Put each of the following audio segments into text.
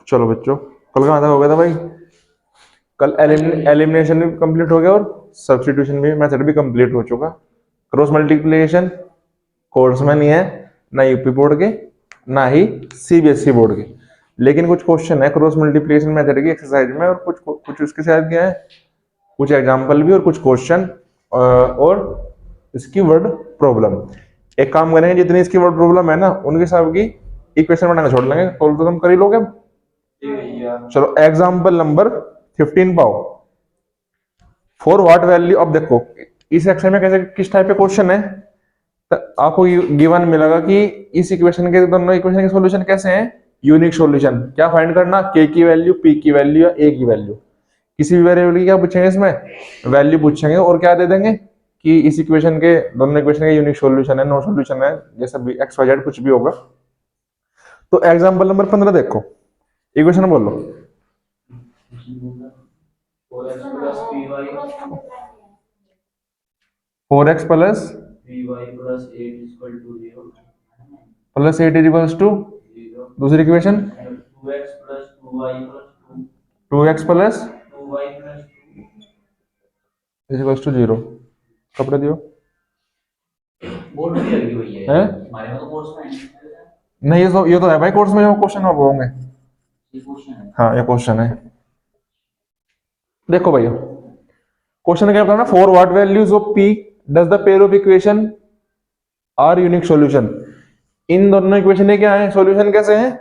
चलो बच्चों, कल का आधा हो गया था भाई। कल एलिमिनेशन भी कंप्लीट हो गया और सब्स्टिट्यूशन भी मेथड भी कंप्लीट हो चुका। क्रॉस मल्टीप्लिकेशन कोर्स में नहीं है, ना यूपी बोर्ड के ना ही सीबीएसई बोर्ड के, लेकिन कुछ क्वेश्चन है क्रॉस मल्टीप्लिकेशन मेथड की एक्सरसाइज में, और कुछ उसके साथ क्या है, कुछ एग्जाम्पल भी और कुछ क्वेश्चन और इसकी वर्ड प्रॉब्लम। एक काम करेंगे, जितनी इसकी वर्ड प्रॉब्लम है ना उनके सब की इक्वेशन बनाना छोड़ लेंगे, तो तुम कर ही लोगे। चलो एग्जाम्पल नंबर 15 पाओ। फॉर व्हाट वैल्यू, अब देखो इस सेक्शन में कैसे किस टाइप के क्वेश्चन है, तो आपको गिवन मिलेगा कि इस इक्वेशन के दोनों इक्वेशन के सॉल्यूशन कैसे हैं, यूनिक सॉल्यूशन। क्या फाइंड करना, के की वैल्यू, पी की वैल्यू या ए की वैल्यू, किसी भी वेरिएबल की क्या पूछेंगे इसमें, वैल्यू पूछेंगे, और क्या दे देंगे कि इस इक्वेशन के दोनों इक्वेशन का यूनिक सॉल्यूशन है, नो सॉल्यूशन है, जैसा भी एक्स वाई जेड कुछ भी होगा। तो एग्जांपल नंबर 15 देखो, इक्वेशन बोलो। 4x plus plus 8 is equals to, दूसरी equation 2x plus is equals to 0। कपड़े दियो बोर्ड में लगी हुई है, हमारे में तो कोर्स में नहीं, ये तो है भाई कोर्स में जो क्वेश्चन होंगे। ये क्वेश्चन है। हाँ ये क्वेश्चन है। देखो भैया क्वेश्चन क्या बताना, for what values of p does the pair of equation are unique solution. इन दोनों इक्वेशन के क्या है, सॉल्यूशन कैसे हैं,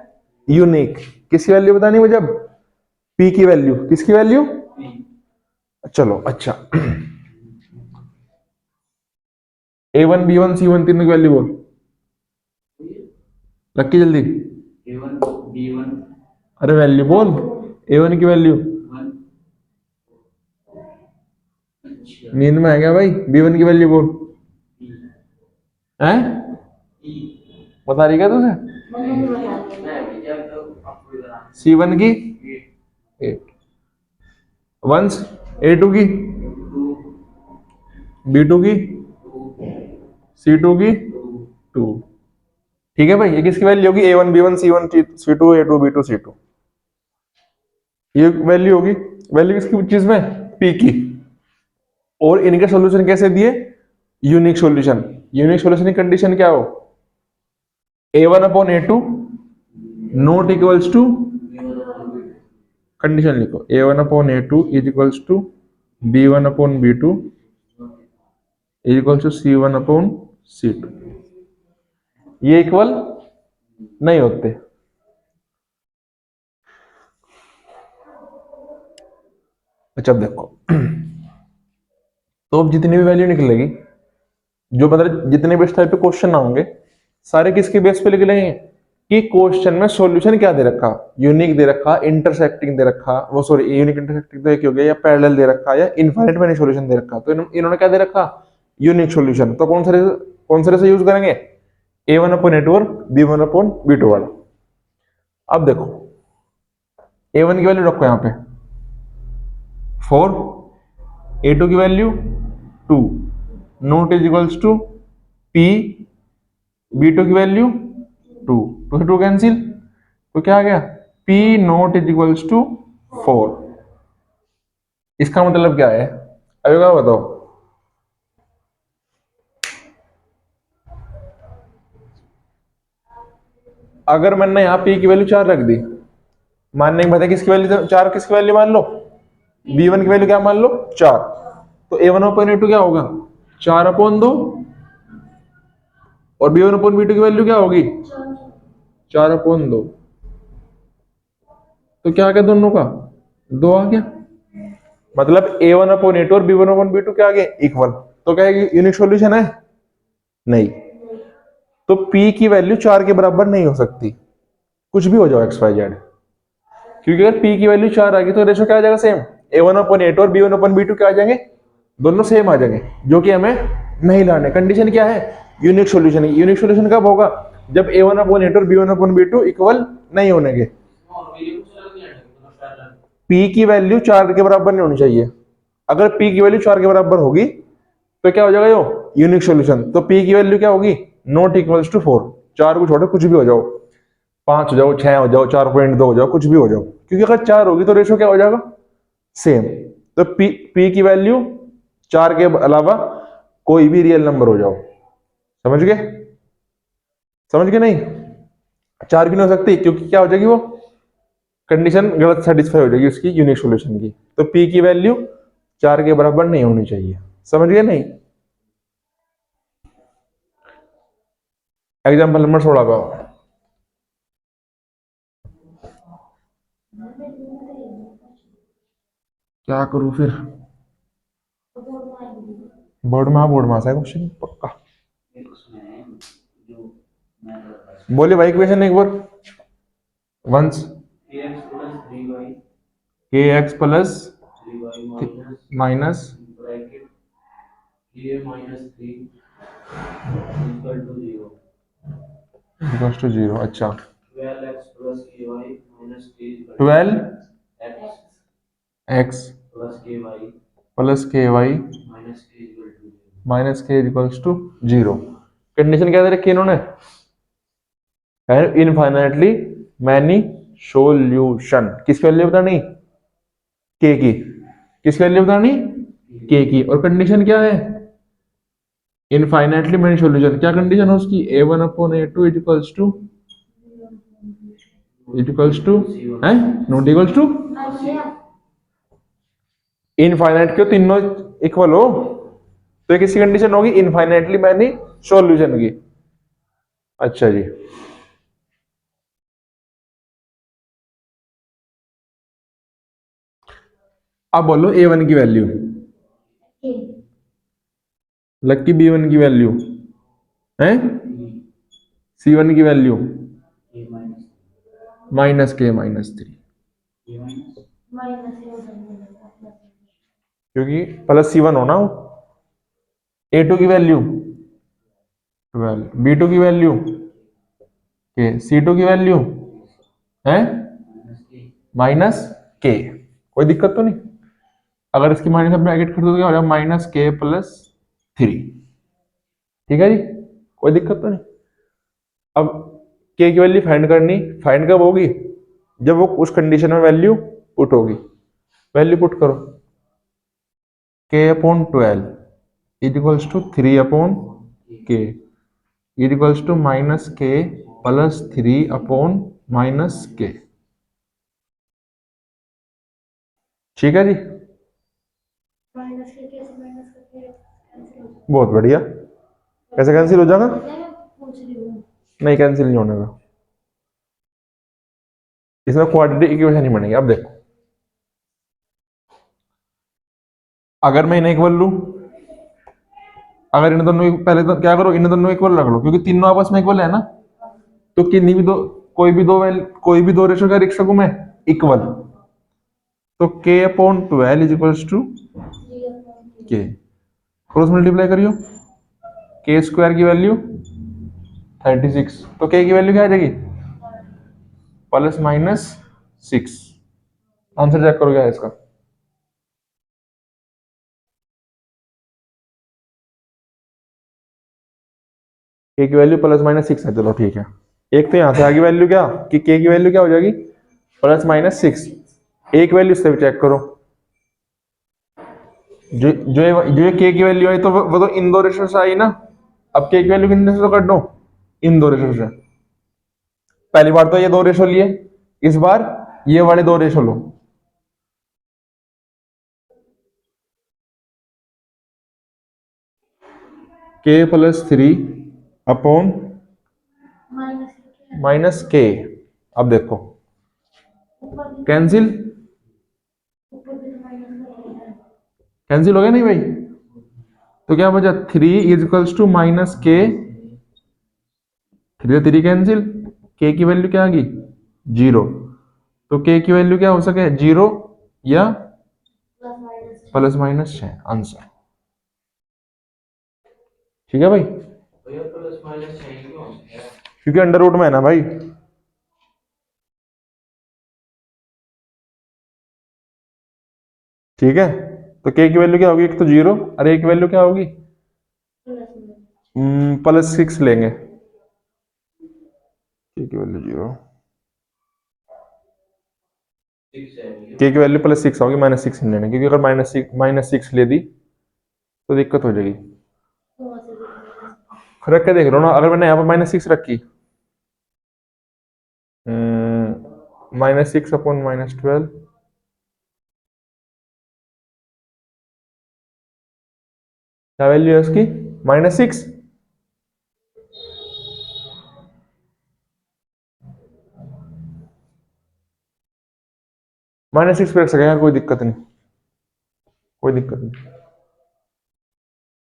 यूनिक। किसकी वैल्यू बतानी मुझे, p की वैल्यू, किसकी वैल्यू, चलो अच्छा a1 b1 c1 तीनों की वैल्यू बोल, लक्की जल्दी। A1 B1 अरे वैल्यू बोल, a1 की वैल्यू, 1। नींद में है क्या भाई, b1 की वैल्यू बोल, हैं बता रही क्या तुझे, c1 की 8, वंस a2 की, b2 की, c2 की 2। ठीक है भाई, ये किसकी वैल्यू होगी, a1 b1 c1 c2 a2 b2 c2, ये वैल्यू होगी। वैल्यू किसकी चीज में, p की। और इनके सॉल्यूशन कैसे दिए, यूनिक सॉल्यूशन। यूनिक सॉल्यूशन की कंडीशन क्या हो, a1 upon a2 not equals to, condition लिखो, a1 upon a2 is equals to b1 upon b2 is equals to c1 upon c2। ये इक्वल नहीं होते। अच्छा अब देखो तो अब जितनी भी वैल्यू निकलेगी, जो मतलब जितने भी इस टाइप के क्वेश्चन होंगे, सारे किसके बेस पे निकलेंगे, कि क्वेश्चन में सॉल्यूशन क्या दे रखा, यूनिक दे रखा, इंटरसेक्टिंग दे रखा, वो सॉरी यूनिक इंटरसेक्टिंग तो एक हो गया, या पैरेलल दे रखा, या इनफाइनाइट मैनी सॉल्यूशन दे रखा। तो इन्होंने क्या दे रखा, यूनिक सॉल्यूशन। तो कौन से यूज करेंगे, a1 अपॉन a2 और b1 अपॉन b2 वाला। अब देखो a1 की वैल्यू रखो यहाँ पे 4, a2 की value 2, not is equals to p, b2 की वैल्यू 2, 2 से 2 कैंसिल, तो क्या आ गया, p not is equals to 4। इसका मतलब क्या है, अभी क्या बताओ, अगर मैंने यहाँ p की वैल्यू 4 रख दी, मानने की बात है किसकी वैल्यू 4, किसकी वैल्यू मान लो, b1 की वैल्यू क्या मान लो 4, तो a1 अपॉन a2 क्या होगा 4 अपॉन 2, और b1 अपॉन b2 की वैल्यू क्या होगी 4 अपॉन 2। तो क्या आ गया दोनों का 2 आ गया, मतलब a1 अपॉन a2 और b1 अपॉन b2 क्या आ गए इक्वल। तो क्या यूनिक सॉल्यूशन है, नहीं। तो p की वैल्यू 4 के बराबर नहीं हो सकती, कुछ भी हो जाओ एक्स वाई जेड, क्योंकि अगर p की वैल्यू 4 आ गई तो रेशो क्या आ जाएगा सेम, a1 अपॉन a2 और b1 अपॉन b2 क्या आ जाएंगे, दोनों सेम आ जाएंगे, जो कि हमें नहीं लाने। कंडीशन क्या है, यूनिक सॉल्यूशन। यूनिक सॉल्यूशन कब होगा, जब a1 अपॉन a2 और b1 अपॉन b2 इक्वल नहीं होने के, p की वैल्यू 4 के बराबर नहीं होनी चाहिए। अगर p की वैल्यू 4 के बराबर होगी तो क्या हो जाएगा यो यूनिक सॉल्यूशन। तो p की वैल्यू क्या होगी, नॉट इक्वल्स टू 4, 4 को छोड़ो कुछ भी हो जाओ। 5 हो जाओ, 6 हो जाओ, 4.2 हो जाओ, कुछ भी हो जाओ, क्योंकि अगर 4 होगी तो रेशो क्या हो जाएगा, सेम। तो पी की वैल्यू 4 के अलावा कोई भी रियल नंबर हो जाओ, समझ गए, समझ गए नहीं, 4 की नहीं हो सकती क्योंकि क्या हो जाएगी, वो कंडीशन गलत सेटिस्फाई हो जाएगी उसकी यूनिक सॉल्यूशन की। तो पी की वैल्यू 4 के बराबर नहीं होनी चाहिए, समझ गए नहीं। एग्जाम्पल नंबर 16 का क्या करूं फिर, बोर्ड में आ है क्वेश्चन पक्का। उसमें जो मैं बोले भाई क्वेश्चन एक बार वंस। एक्स प्लस 3y के x plus 3y minus minus bracket a minus 3 equal to 0 equals to 0। अच्छा 12x प्लस ky minus k 12 x x plus ky plus k y minus k equal to 0। Minus k equals to 0। Condition क्या दे रखी है इन्होंने, infinitely many solution, किसकी value बतानी, k की, किसकी वैल्यू बतानी, के की। और कंडीशन क्या है, इनफाइनाइटली मैनी सॉल्यूशन, क्या कंडीशन है उसकी, a1/a2 इक्वल्स टू है नॉट इक्वल्स टू इनफाइनाइट के तीनों इक्वल हो, तो ये किसकी कंडीशन होगी, इनफाइनाइटली मैनी सॉल्यूशन की। अच्छा जी, अब बोलो a1 की वैल्यू, लक्की b1 की वैल्यू है, c1 की वैल्यू a माइनस माइनस के माइनस 3, a माइनस क्योंकि प्लस c1 हो ना, a2 की वैल्यू 12, b2 की वैल्यू के, c2 की वैल्यू है k माइनस के। कोई दिक्कत तो नहीं, अगर इसकी माइनस ब्रैकेट कर दो तो क्या हो जाएगा, माइनस के प्लस 3, ठीक है जी, कोई दिक्कत तो नहीं। अब के की वैल्यू फाइंड करनी, फाइंड कब होगी, जब वो उस कंडीशन में वैल्यू पुट होगी। वैल्यू पुट करो, के अपॉन 12 इक्वल्स टू 3 अपॉन के इक्वल्स टू माइनस के प्लस 3 अपॉन माइनस के, ठीक है जी, बहुत बढ़िया। कैसे कैंसिल हो जाएगा, नहीं कैंसिल नहीं होने का, इसमें क्वाड्रेटिक इक्वेशन ही बनेगी। अब देखो, अगर मैं इन्हें इक्वल लूं, अगर इन दोनों पहले तो क्या करो, इन दोनों इक्वल रख लो, क्योंकि तीनों आपस में इक्वल है ना, तो किन्हीं भी दो, कोई भी दो रेशो क्या लिख सकूं मैं, इक्वल। तो k upon 12 is equals to K, cross multiply करियो, के स्क्वायर की वैल्यू 36, तो k की वैल्यू क्या आ जाएगी, प्लस माइनस 6। आंसर चेक करो क्या है इसका, k की वैल्यू प्लस माइनस 6 है, चलो ठीक है। एक तो यहां से आगे वैल्यू क्या, कि k की वैल्यू क्या हो जाएगी, प्लस माइनस 6। एक वैल्यू इससे भी चेक करो, जो ये k की वैल्यू आई तो वो तो इन दो रेशो से आई ना। अब k की वैल्यू किन रेशो से कर दो, इन दो रेशो से। पहली बार तो ये दो रेशो लिए, इस बार ये वाले दो रेशो लो, k प्लस 3 अपॉन माइनस के। अब देखो कैंसिल, कैंसिल हो गया नहीं भाई, तो क्या बचा, 3 इज इक्वल्स टू माइनस के, 3 कैंसिल, के की वैल्यू क्या आ गई, 0। तो के की वैल्यू क्या हो सके, 0 या प्लस माइनस 6, आंसर, ठीक है भाई, भैया प्लस माइनस चाहिए क्यों, क्योंकि अंडर रूट में है ना भाई, ठीक है। तो के की वैल्यू क्या होगी, एक तो 0 और एक वैल्यू क्या होगी, प्लस 6 लेंगे, के की वैल्यू 0। 6 है ये। के की वैल्यू +6 होगी, -6 नहीं लेना, क्योंकि अगर -6 ले दी तो दिक्कत हो जाएगी। रख के देख लो ना, अगर मैंने यहाँ पर -6 रखी, -6 अपॉन -12, क्या वैल्यू है उसकी? -6। -6 पे रख सकेगा, कोई दिक्कत नहीं, कोई दिक्कत नहीं।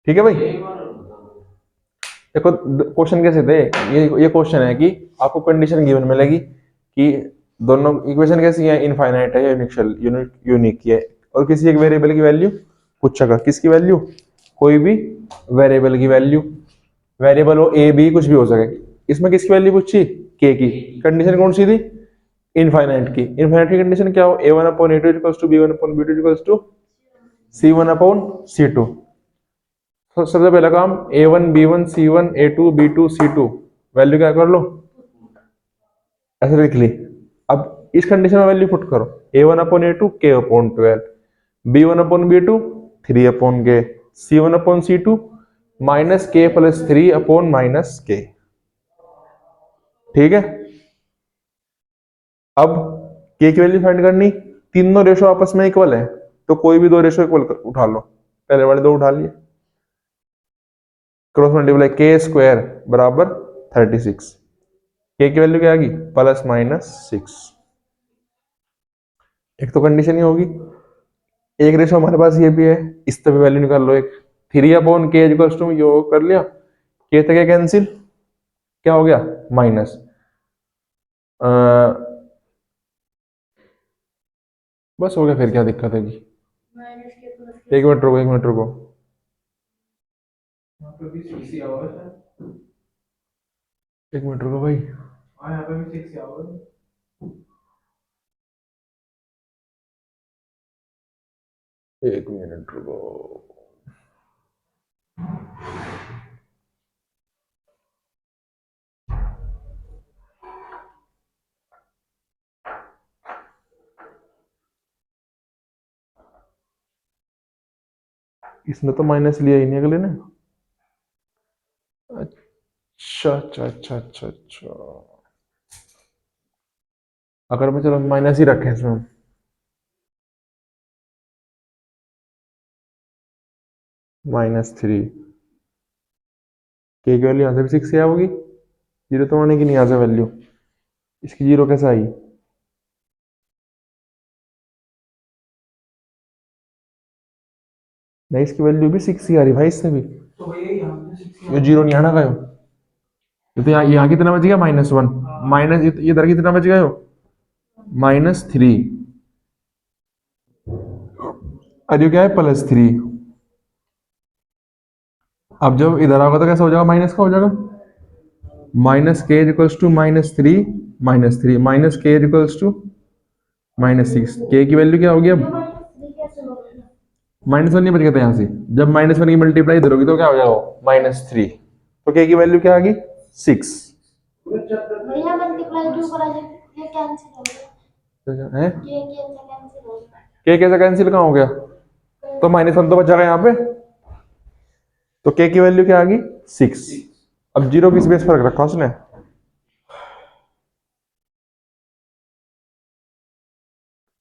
ठीक है भाई, एक बार बता दो। देखो क्वेश्चन कैसे थे, ये क्वेश्चन है कि आपको कंडीशन गिवन मिलेगी कि दोनों इक्वेशन कैसी है, इनफाइनाइट है या यूनिक है, और किसी एक वेरिएबल की वैल्यू पूछेगा। किसकी वैल्यू? कोई भी वेरिएबल की वैल्यू, वेरिएबल हो ए बी कुछ भी हो सके। इसमें किसकी वैल्यू पूछी? के की। कंडीशन कौन सी थी? इनफाइनाइट की। इनफाइनाइट की कंडीशन क्या हो? a1/a2 equals to b1/b2 equals to c1/c2। तो सबसे पहला काम a1 b1 c1 a2 b2 c2 value क्या कर लो, ऐसे लिख ली। अब इस कंडीशन में वैल्यू पुट करो, a1/a2 k/12, b1/b2 3/k, c1/c2 -k + 3/-k। ठीक है, अब k की वैल्यू फाइंड करनी, तीनों रेशो आपस में इक्वल है, तो कोई भी दो रेशो इक्वल उठा लो, पहले वाले दो उठा लिए, क्रॉस मल्टीप्लाई k² बराबर 36, k की वैल्यू क्या आ गई? +-6। एक तो कंडीशन ही होगी, एक रेशो हमारे पास ये भी है, इस तरह वैल्यू निकाल लो। एक 3/k इक्वल्स टू यो कर लिया, k तक कैंसिल, क्या हो गया? माइनस। बस हो गया, फिर क्या दिक्कत है? एक मिनट रुको, एक मिनट रुको, यहाँ पे भी 6 ही आवर है। एक मिनट रुको भाई, हाँ यहाँ पे भी 6 ही आवर है। एक मिनट रुको। इसने तो माइनस लिया ही नहीं अगले ने। अच्छा अच्छा अच्छा अच्छा अच्छा, अगर मैं चलो माइनस ही रखे इसमें, -3, के की वैल्यू यहाँ से भी 6 ही आओगी, जीरो तो आने की नहीं यहाँ से वैल्यू, इसकी जीरो कैसे आई? नहीं, इसकी वैल्यू भी 6 ही आ रही भाई, इससे भी तो भैया यहाँ पे 6 ही ये जीरो नहीं आना गयो। ये तो यहाँ कितना बच गया? -1, माइनस ये इधर कितना बच गया? -3, और ये क्या है? +3। अब जब इधर आओगे तो कैसा हो जाएगा? माइनस का हो जाएगा, -k equals to -3 -3 -k equals to -6। k की वैल्यू क्या होगी अब? -1 नहीं बच गया था यहाँ से, जब -1 की मल्टीप्लाई इधर होगी तो क्या हो जाएगा? -3, तो k की वैल्यू क्या आ गई? 6 भैया मल्टीप्लाई क्यों करा? ये कैंसिल हो गया, है। ये कैंसिल हो गया। k कैसे कैंसिल कहाँ हो गया? तो -1 तो बचा यहाँ पे, तो k की वैल्यू क्या आ गई? 6। अब जीरो किस बेस पर रखा उसने?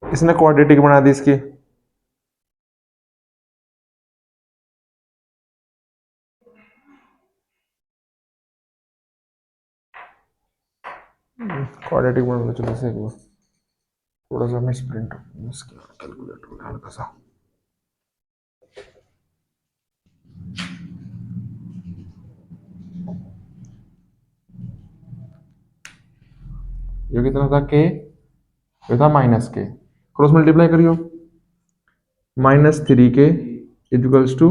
इसने क्वाड्रेटिक बना दी इसकी। क्वाड्रेटिक बना लो, चलो से थोड़ा सा मैं स्प्रिंट कैलकुलेटर में हल्का सा। ये कितना था? के, ये था -k, क्रॉस मल्टीप्लाई करियो, -3k equals to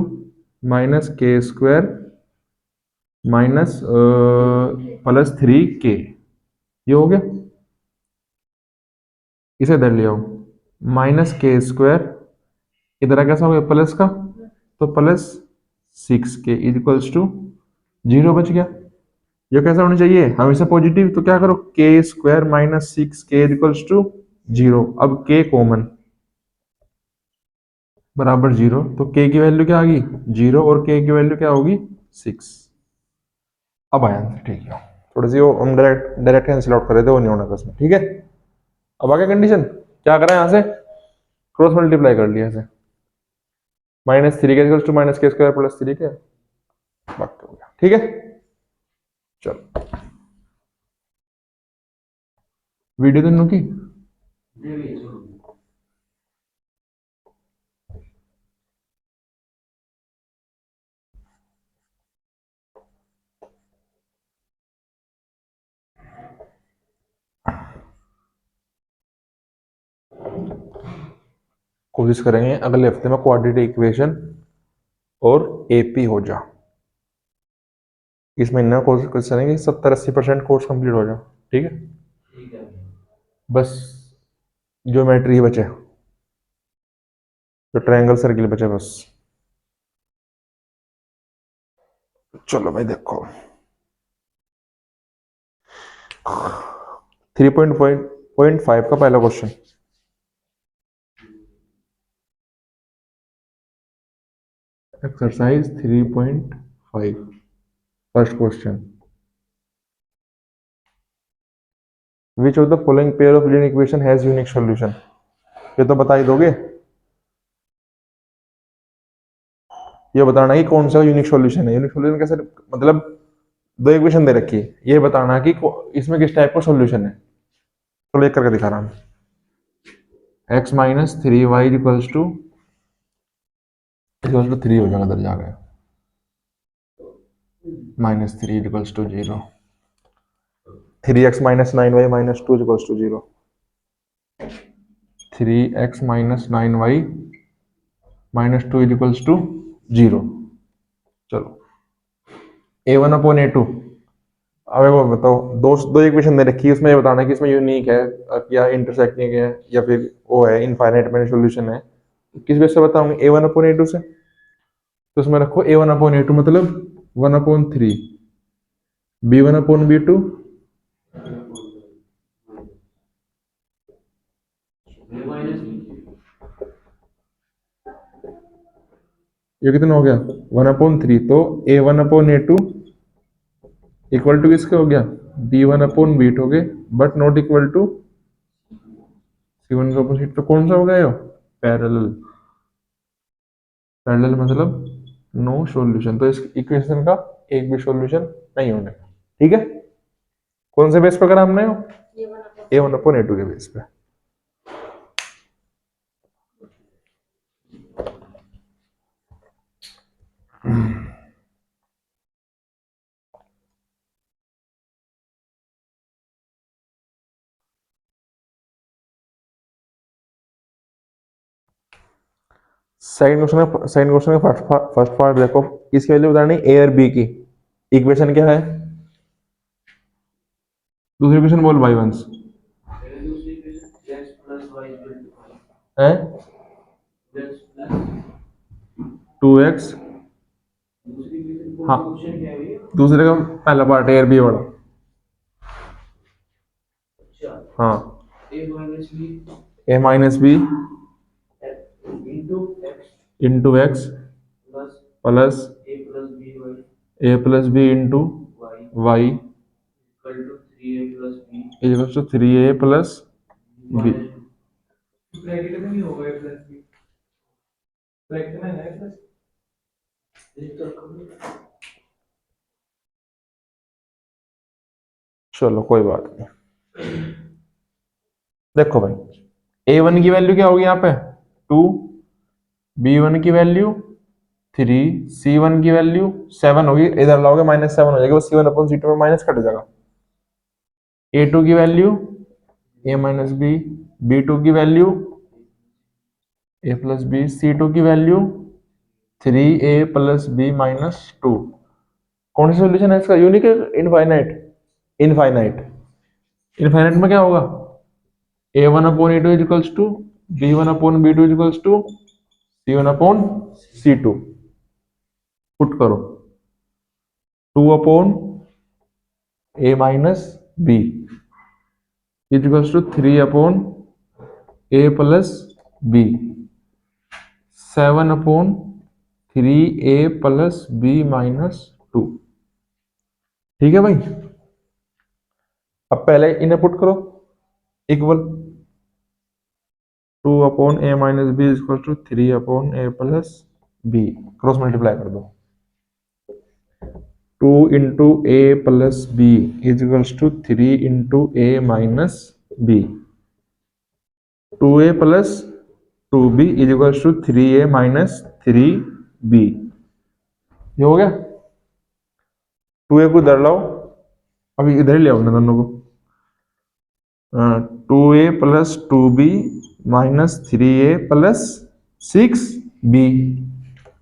-k² +3k, ये हो गया। इसे इधर ले आओ, -k², इधर कैसा हो गया? प्लस का, तो +6k इक्वल्स टू 0 बच गया। ये कैसा होना चाहिए? हमेशा पॉजिटिव, तो क्या करो? k² -6k equals to 0। अब k कॉमन बराबर 0, तो k की वैल्यू क्या आ गई 0 और k की वैल्यू क्या होगी 6। अब आया आंसर, ठीक है। थोड़ी सी वो हम डायरेक्ट डायरेक्ट कैंसिल आउट कर रहे थे, वो नहीं होना था उसमें, ठीक है। अब आगे कंडीशन क्या करें, यहाँ से क्रॉस मल्टीप्लाई कर लिया ऐसे, -3 के इक्वल्स टू -k² + 3 के, बाकी हो गया, ठीक है। चलो वीडियो दोनों की ये भी है, छोड़ो। कोशिश करेंगे अगले हफ्ते में क्वाड्रेटिक इक्वेशन और एपी हो जा। इस महीने में कोशिश करेंगे 70-80% कोर्स कंप्लीट हो जाए, ठीक है। ठीक है। बस ज्योमेट्री ही बचे, जो ट्रायंगल सर्किल बचे बस। चलो भाई देखो 3.5 का पहला question, exercise 3.5 first question, which of the following pair of linear equation has unique solution. ये तो बता ही दोगे, ये बताना है कि कौन सा यूनिक सॉल्यूशन है। यूनिक सॉल्यूशन कैसे, मतलब दो इक्वेशन दे रखी है, ये बताना है कि इसमें किस टाइप का सॉल्यूशन है। चलो एक करके दिखा रहा हूँ। x - 3y इक्वल्स टू 3 हो जाएगा, इधर जा गया, -3 = 0, 3x - 9y - 2 = 0, 3x - 9y - 2 = 0। चलो a1/a2, अब वो बताओ, दो इक्वेशन दे रखी है, उसमें ये बताना है कि इसमें यूनिक है या इंटरसेक्टिंग है या फिर वो है इनफाइनाइट में सॉल्यूशन है। किस बेस से बताऊंगे, a1/a2 से। तो उसमें रखो a1/a2 मतलब 1/3, b1/b2 ये माइनस भी। ये कितना हो गया 1/3, तो a1/a2 इक्वल टू किसके हो गया b1/b2 हो गए, but not equal to c1 के अपोजिट। तो कौन सा हो गया ये पैरेलल, पैरेलल मतलब नो सॉल्यूशन, तो इस इक्वेशन का एक भी सॉल्यूशन नहीं होने का, ठीक है। कौन से बेस पे करा हमने, a1/a2 के बेस पे। सेकंड क्वेश्चन का फर्स्ट पार्ट देखो, इसकी वैल्यू बतानी ए और बी की। इक्वेशन क्या है, दूसरी इक्वेशन बोल भाई वंश दूसरी इक्वेशन x + y = 5, है x प्लस 2x। दूसरी इक्वेशन हाँ, कौन सा ऑप्शन क्या है भैया? दूसरे का पहला पार्ट ए और बी वाला। अच्छा, हाँ, a - b a - b into x into X plus plus a plus by A plus B into y Y equal to 3a plus b equals to 3a plus B. minus bracket में नहीं होगा a plus b, bracket में है plus चलो कोई बात नहीं। देखो भाई a1 की वैल्यू क्या होगी यहाँ पे 2, b1 की वैल्यू 3, c1 की वैल्यू 7 होगी, इधर लाओगे -7 हो जाएगा, बस c1/c2 में माइनस कट जाएगा। a2 की वैल्यू a - b, b2 की value a plus B, c2 की वैल्यू 3a प्लस b - 2। कौन सा सोल्यूशन है इसका, यूनिक है इनफाइनाइट, इनफाइनाइट। इनफाइनाइट में क्या होगा a1/a2 equals to b1/b2 equals to c1/c2। Put करो 2/a - b equals to 3/c2 A plus B, 7/3 A plus B minus 2। ठीक है भाई, अब पहले इन्हें पुट करो equal, 2/a minus B is equal to 3/a plus B, cross multiply कर दो। 2 into A plus B is equals to 3 into A minus B, 2a plus 2b is equals to 3a minus 3b। ये हो गया। 2a को इधर लाओ, अभी इधर ही ले आओ ना दोनों को। 2a plus 2b minus 3a plus 6b,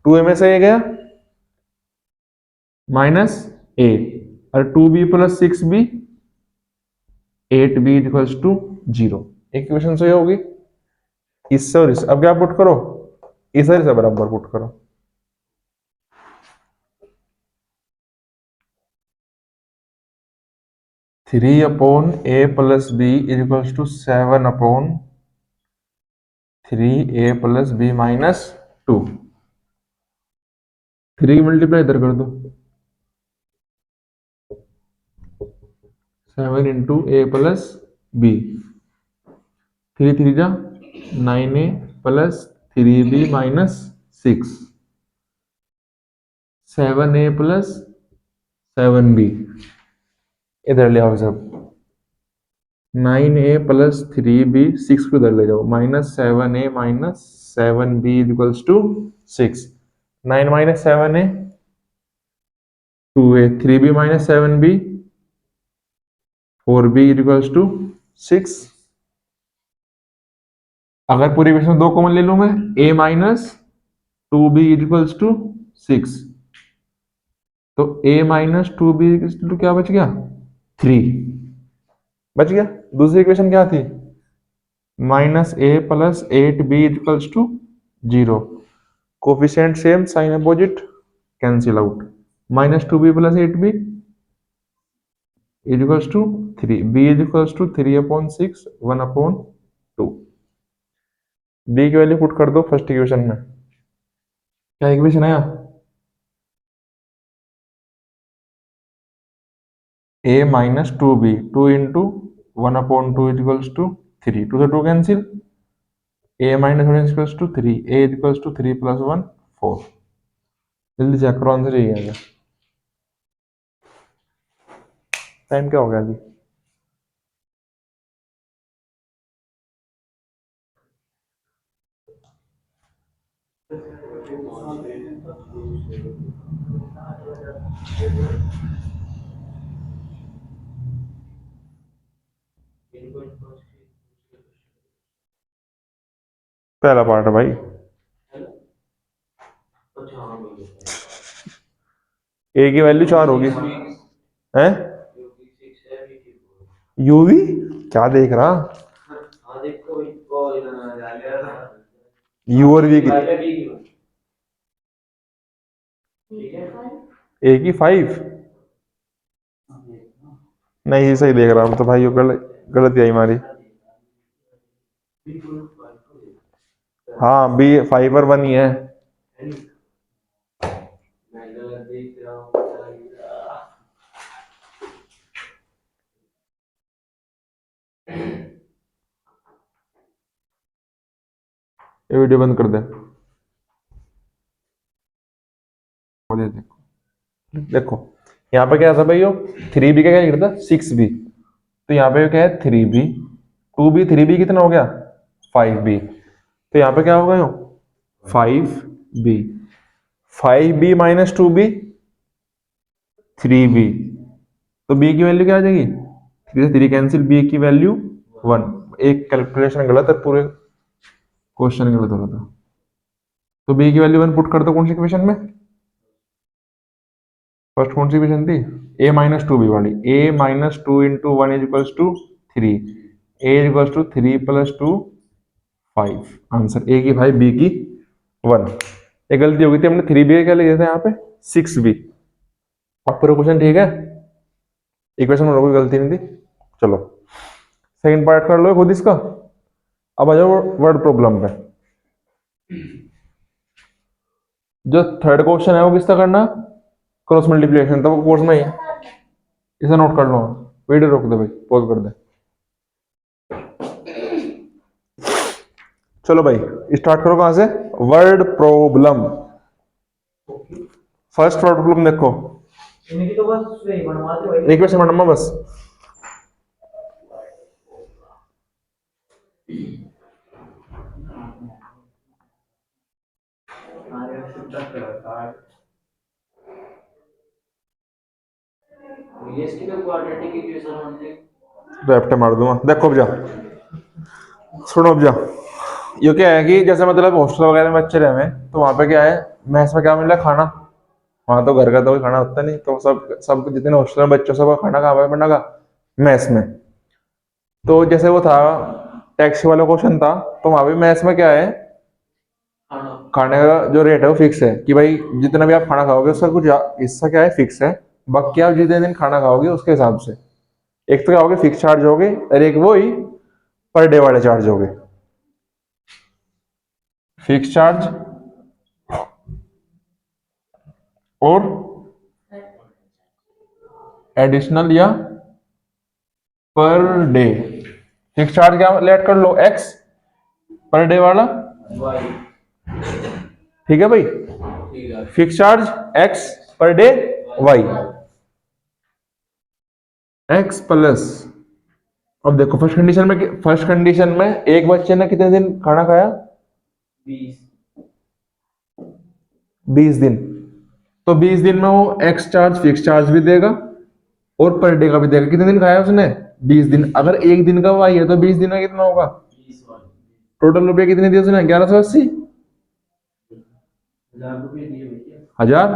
2a में से ये गया माइनस 8 और 2b plus 6b 8b equals to 0। Equation सही होगी। इससे और इससे अब क्या पुट करो, इस से बराबर पुट करो। Three upon A plus B is equals to 7/3 a plus B minus 2। 3 multiply इधर कर दो, 7 इंटू ए प्लस बी, 3 3 जा 9a plus 3b minus 6, 7a plus 7b इधर ले आओ सब, 9a प्लस 3b 6 को इधर ले जाओ, minus 7a minus 7b equals to 6, 9 minus 7a 2a, 3b minus 7b 4b equals to 6। अगर पूरी इक्वेशन में 2 कॉमन ले लूं मैं, a minus 2b equals to 6, तो a minus 2b equals to क्या बच गया 3 बच गया। दूसरी इक्वेशन क्या थी, minus a plus 8b equals to 0, coefficient same sign opposite cancel out, minus 2b plus 8b equals to 3, b equals to 3/6 1/2। b की वैल्यू पुट कर दो फर्स्ट इक्वेशन में। क्या इक्वेशन आया, a minus 2b, 2 into 1/2 equals to 3, 2 से 2 cancel, a minus 1 equals to 3, a equals to 3 plus 1 4। जल्दी check करो answer यही आएगा। टाइम क्या हो गया जी, पहला पार्ट है भाई, a की वैल्यू 4 होगी हैं, यूवी क्या देख रहा, यू और वी की a की 5 नहीं सही देख रहा हूं तो भाई गलती आई हमारी। हाँ बी 5 और 1 ही है। ये वीडियो बंद कर दे, देखो यहाँ पे क्या था भाई, 3b का क्या लिखा था 6b, तो यहाँ पे क्या है 3b 2b 3b कितना हो गया 5b, तो यहाँ पे क्या होगा 5b, 5b minus 2b 3b, तो b की वैल्यू क्या आ जाएगी 3 से 3 कैंसिल, b की वैल्यू 1। एक कैलकुलेशन गलत है, पूरे क्वेश्चन गलत हो रहा था, तो b की वैल्यू 1 पुट कर दो कौन सी इक्वेशन में, फर्स्ट कौन सी इक्वेशन थी a माइनस 2b वाली, a minus 2 into 1 is equals to 3, a is equals to 3 plus 2 5, answer a की 5 b की 1। ये गलती हो गई थी, हमने 3b क्या लिखा था यहाँ पे 6b। अब पूरा क्वेश्चन ठीक है, इक्वेशन में कोई गलती नहीं थी। चलो सेकंड पार्ट कर लो खुद इसका, अब आ जाओ वर्ड प्रॉब्लम पे। जो थर्ड क्वेश्चन है वो किसका करना, क्रॉस मल्टीप्लिकेशन, तो वो कोर्स में ही है, इसे नोट कर लो। वीडियो रोक दे भाई, पॉज कर दे। चलो भाई स्टार्ट करो, कहां से, word problem. First word problem देखो, इनकी तो बस वही बनवाते भाई। एक क्वेश्चन बनवा बस। ये इसकी तो क्वाड्रेटिक इक्वेशन हमने रैप्टे मार दूंगा। देखो अब जा, सुनो अब जा। ये क्या है कि जैसे मतलब हॉस्टल वगैरह में बच्चे रहे हैं, तो वहाँ पे क्या है, मैस में क्या मिल रहा है, खाना। वहाँ तो घर का तो कोई खाना होता नहीं, तो सब सब जितने हॉस्टल में बच्चों सबका खाना कहाँ पे बनेगा, मैस में। तो जैसे वो था टैक्स वाला क्वेश्चन था, तो वहाँ पे मैस में क्या है, खाना खाने का जो रेट है वो फिक्स है कि भाई जितना भी आप खाना खाओगे उसका कुछ हिस्सा क्या है, फिक्स है। बाकी आप जितने दिन खाना खाओगे उसके हिसाब से एक तो क्या होगे, फिक्स चार्ज होगे, और एक वो ही पर डे वाले चार्ज होगे। फिक्स चार्ज और एडिशनल या पर डे। फिक्स चार्ज क्या लेट कर लो, एक्स, पर डे वाला, वाई। ठीक है भाई। ठीक है। Fix charge X, per day Y, X plus. अब देखो फर्स्ट कंडीशन में एक बच्चे ने कितने दिन खाना खाया, 20। 20 दिन। तो 20 दिन में वो एक्स चार्ज फिक्स चार्ज भी देगा और पर डे का भी देगा। कितने दिन खाया उसने, 20 दिन। अगर एक दिन का वाई है तो 20 दिन का कितना होगा, 20 वाली। टोटल रुपये कितने दिए उसने, 1180। 1000 रुपये दिए भैया। 1000,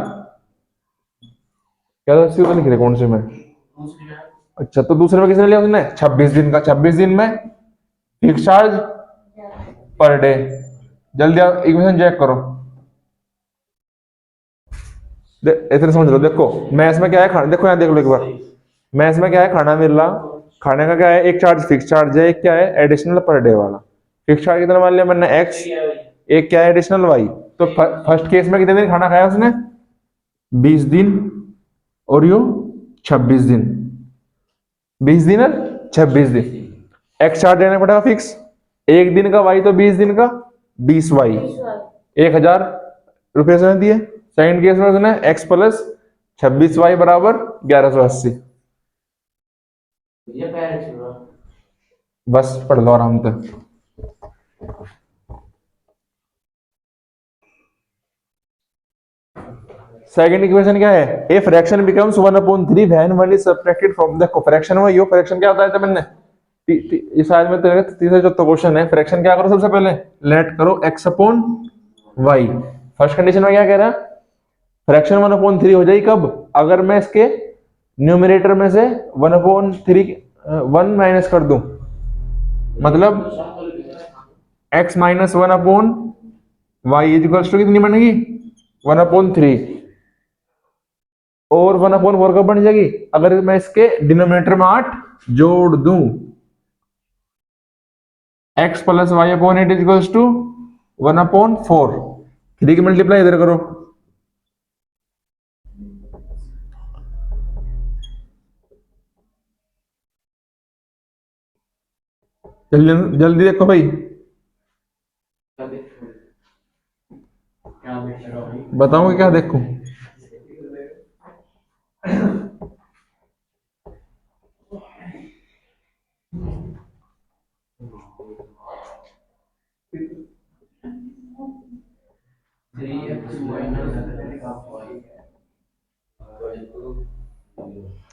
1180 तो लिख रहे कौन से में। दूसरी है। अच्छा, तो दूसरे में किसने लिया उसने, 26 दिन का। 26 दिन में फिक्स चार्ज पर डे। जल्दी इक्वेशन चेक करो, इतने समझ लो। देखो मैथ्स में क्या है, खाना देखो यहाँ देख लो एक बार। मैथ्स में क्या है, खाना मिल रहा, खाने का क्या है, एक चार्ज फिक्स चार्ज है, एक क्या है एडिशनल पर डे वाला। फिक्स चार्ज कितना मान लिया मैंने, एक्स, एक क्या है एडिशनल वाई। तो फर्स्ट केस में कितने दिन खाना खाया उसने, 20 दिन, और यो 26 दिन। 20 दिन और 26 दिन। एक्स चार्ज देना पड़ेगा फिक्स, एक दिन का वाई तो 20 दिन का 20 वाई, 1000 रुपये से दिए। सेकंड केस में उसने एक्स प्लस 26 वाई बराबर 1180। ये पैर छुआ। बस पढ़ लो आराम से। सेकंड इक्वेशन क्या है, a fraction becomes 1/3 when 1 is subtracted from. देखो फ्रैक्शन में यो फ्रैक्शन क्या होता है, मैंने इस आज में तेरे तीसरा चौथा क्वेश्चन है। फ्रैक्शन क्या करो, सबसे पहले लेट करो x upon Y. First condition में क्या कह रहा है, फ्रैक्शन 1/3 हो जाएगी कब, अगर मैं इसके न्यूमरेटर में से 1/3 1 माइनस कर दूं, मतलब x माइनस 1/वाई इज इक्वल्स टू कितनी बनेगी, 1/3। और 1/4 कब बन जाएगी, अगर मैं इसके डिनोमिनेटर में 8 जोड़ दूं। x plus Y upon 8 is equals to 1/4। 3 की मल्टीप्लाई इधर करो, जल्दी जल्दी देखो भाई, क्या देखेगा भाई। बताऊंगा क्या देखो।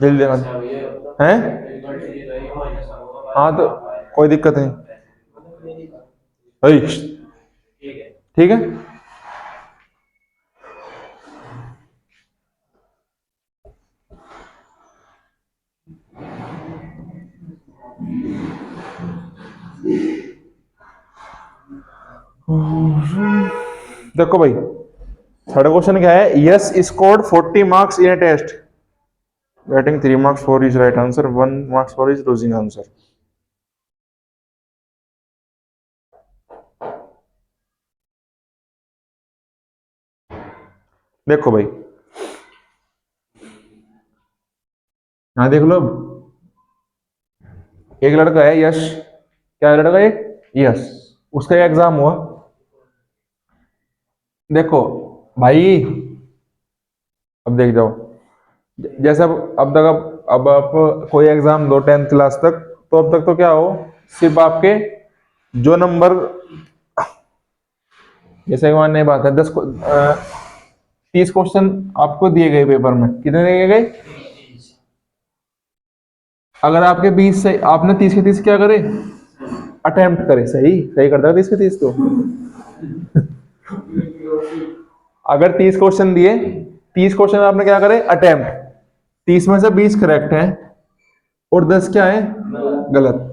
जल्दी देखा है, हाँ तो कोई दिक्कत नहीं, भाई ठीक है। देखो भाई थर्ड क्वेश्चन क्या है, yes scored 40 marks in a test, getting 3 marks for each right answer, 1 marks for each losing answer। देखो भाई, यहाँ देख लो अब। एक लड़का है यश, क्या है लड़का एक यश, उसका एग्जाम हुआ। देखो भाई, अब देख जाओ, जैसे अब तक अब आप कोई एग्जाम दो 10th क्लास तक, तो अब तक तो क्या हो, सिर्फ आपके जो नंबर, जैसे मानने बात है 30 क्वेश्चन आपको दिए गए पेपर में, कितने दिए गए? अगर आपके 20 से आपने 30 के 30 क्या करे, अटेम्प्ट करे, सही सही करता है 30 के 30 तो। अगर 30 क्वेश्चन दिए, 30 क्वेश्चन आपने क्या करे, अटेम्प्ट, 30 में से 20 करेक्ट है और 10 क्या है, गलत।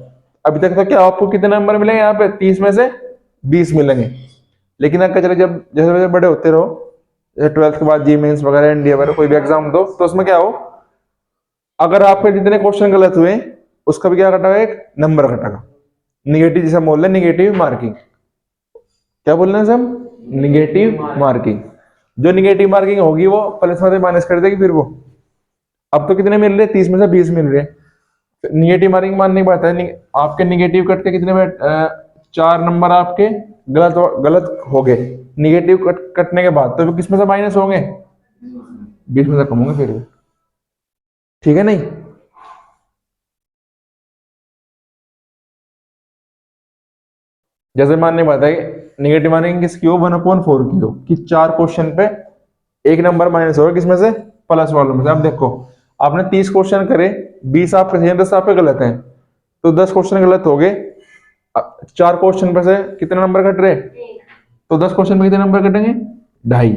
अभी तक तो क्या आपको कितने नंबर मिलेंगे यहाँ पे, 30 में से 20 मिलेंगे। लेकिन अगर चले जब जैसे जैसे बड़े होते रहो, जैसे 12th के बाद जी मेंस वगैरह एनडीए वगैरह कोई भी एग्जाम दो, तो उसमें क्या हो, अगर आपके जितने क्वेश्चन गलत हुए उसका भी क्या कटेगा, एक नंबर कटेगा, निगेटिव, जिसे हम बोल रहे हैं निगेटिव मार्किंग। क्या बोल रहे हैं हम, निगेटिव मार्किंग। जो निगेटिव मार्किंग होगी वो प्लस में से माइनस कर देगी फिर वो। अब तो कितने मिल रहे, 30 में से 20 मिल रहे। निगेटिव मार्किंग मानने की बात है, आपके निगेटिव कट के कितने में 4 नंबर आपके गलत गलत हो गए, निगेटिव कटने के बाद, तो किस में से माइनस होंगे, 20 में से कम होंगे फिर भी। ठीक है नहीं? जैसे मानने की बात है, निगेटिव मार्किंग किसकी हो, 1/4 की हो, कि 4 क्वेश्चन पे एक नंबर माइनस होगा, किसमें से, प्लस वालों में से। अब देखो, आपने 30 क्वेश्चन करे, 20 आपके सही है, 10 आपके गलत हैं, तो 10 क्वेश्चन गलत हो गए। 4 क्वेश्चन पे से कितने नंबर कट रहे, तो 10 क्वेश्चन में कितने नंबर कटेंगे, 2.5।